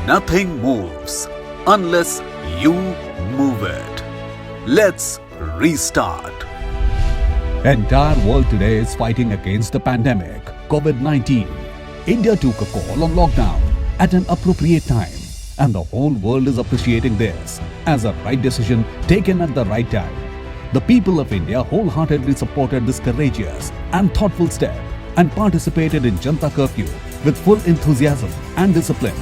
Nothing moves unless you move it. Let's restart. Entire world today is fighting against the pandemic, COVID-19. India took a call on lockdown at an appropriate time, and the whole world is appreciating this as a right decision taken at the right time. The people of India wholeheartedly supported this courageous and thoughtful step and participated in Janata Curfew with full enthusiasm and discipline.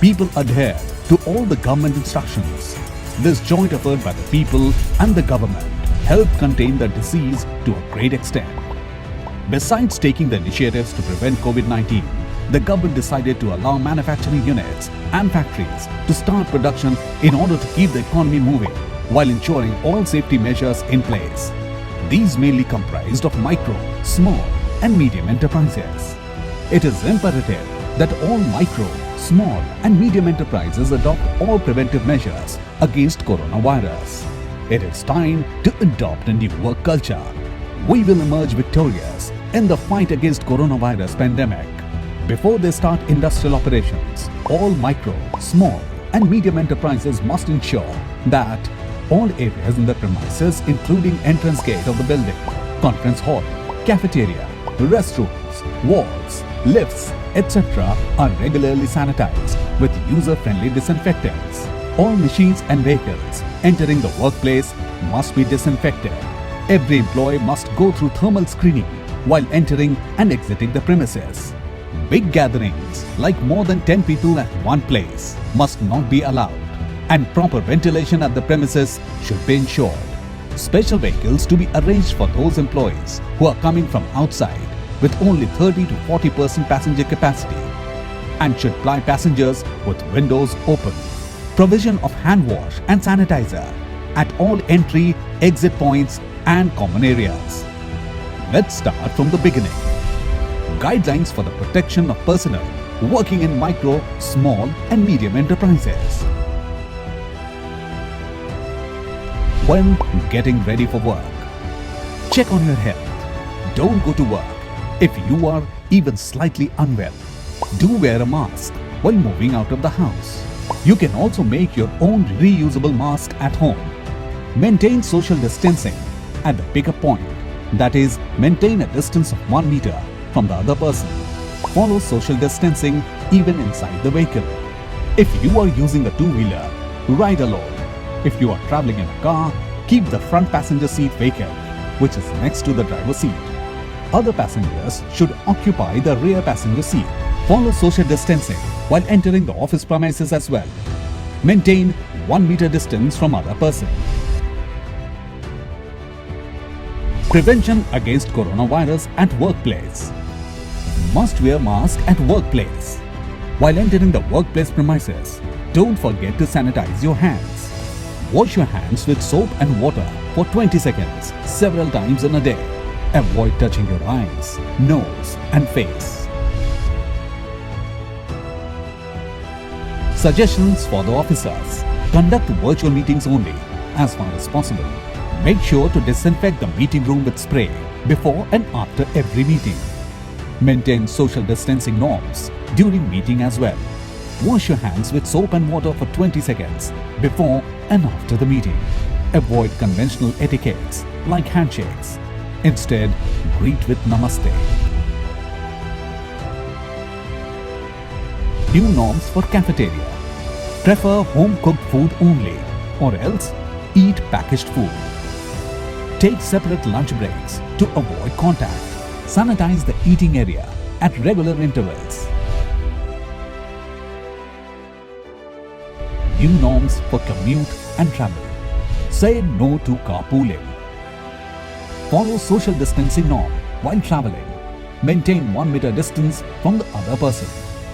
People adhered to all the government instructions. This joint effort by the people and the government helped contain the disease to a great extent. Besides taking the initiatives to prevent COVID-19, the government decided to allow manufacturing units and factories to start production in order to keep the economy moving while ensuring all safety measures in place. These mainly comprised of micro, small and medium enterprises. It is imperative that all micro, small and medium enterprises adopt all preventive measures against coronavirus. It is time to adopt a new work culture. We will emerge victorious in the fight against coronavirus pandemic. Before they start industrial operations, all micro, small and medium enterprises must ensure that all areas in the premises, including entrance gate of the building, conference hall, cafeteria, restrooms, walls, lifts, etc. are regularly sanitized with user-friendly disinfectants. All machines and vehicles entering the workplace must be disinfected. Every employee must go through thermal screening while entering and exiting the premises. Big gatherings, like more than 10 people at one place, must not be allowed, and proper ventilation at the premises should be ensured. Special vehicles to be arranged for those employees who are coming from outside with only 30 to 40% passenger capacity, and should ply passengers with windows open. Provision of hand wash and sanitizer at all entry, exit points and common areas. Let's start from the beginning. Guidelines for the protection of personnel working in micro, small and medium enterprises. When getting ready for work, check on your health. Don't go to work if you are even slightly unwell. Do wear a mask while moving out of the house. You can also make your own reusable mask at home. Maintain social distancing at the pickup point, that is, maintain a distance of 1 meter from the other person. Follow social distancing even inside the vehicle. If you are using a two-wheeler, ride alone. If you are traveling in a car, keep the front passenger seat vacant, which is next to the driver's seat. Other passengers should occupy the rear passenger seat. Follow social distancing while entering the office premises as well. Maintain 1 meter distance from other person. Prevention against coronavirus at workplace. Must wear mask at workplace. While entering the workplace premises, don't forget to sanitize your hands. Wash your hands with soap and water for 20 seconds several times in a day. Avoid touching your eyes, nose and face. Suggestions for the officers. Conduct virtual meetings only as far as possible. Make sure to disinfect the meeting room with spray before and after every meeting. Maintain social distancing norms during meeting as well. Wash your hands with soap and water for 20 seconds before and after the meeting. Avoid conventional etiquettes like handshakes. Instead, greet with Namaste. New norms for cafeteria. Prefer home-cooked food only, or else eat packaged food. Take separate lunch breaks to avoid contact. Sanitize the eating area at regular intervals. New norms for commute and travel. Say no to carpooling. Follow social distancing norm while traveling. Maintain 1 meter distance from the other person.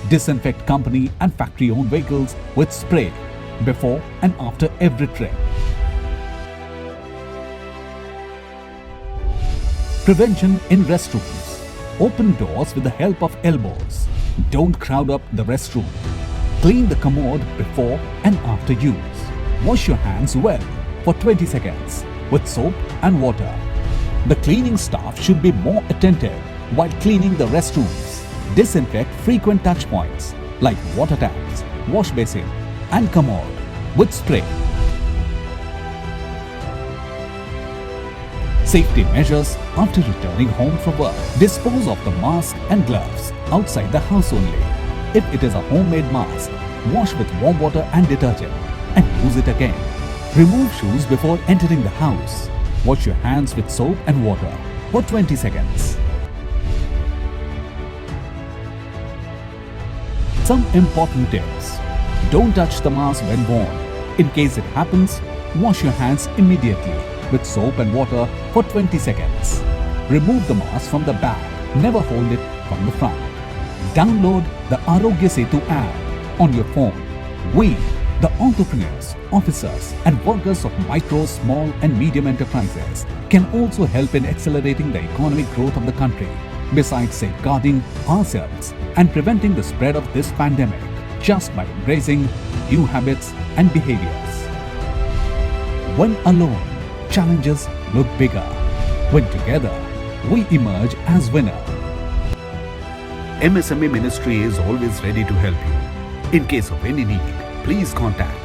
Disinfect company and factory-owned vehicles with spray before and after every trip. Prevention in restrooms. Open doors with the help of elbows. Don't crowd up the restroom. Clean the commode before and after use. Wash your hands well for 20 seconds with soap and water. The cleaning staff should be more attentive while cleaning the restrooms. Disinfect frequent touch points like water taps, wash basin and commode with spray. Safety measures after returning home from work. Dispose of the mask and gloves outside the house only. If it is a homemade mask, wash with warm water and detergent and use it again. Remove shoes before entering the house. Wash your hands with soap and water for 20 seconds. Some important tips. Don't touch the mask when worn. In case it happens, wash your hands immediately with soap and water for 20 seconds. Remove the mask from the back. Never hold it from the front. Download the Arogya Setu app on your phone. We, the entrepreneurs, officers and workers of micro, small and medium enterprises can also help in accelerating the economic growth of the country, besides safeguarding ourselves and preventing the spread of this pandemic just by embracing new habits and behaviors. When alone, challenges look bigger. When together, we emerge as winner. MSME Ministry is always ready to help you. In case of any need, please contact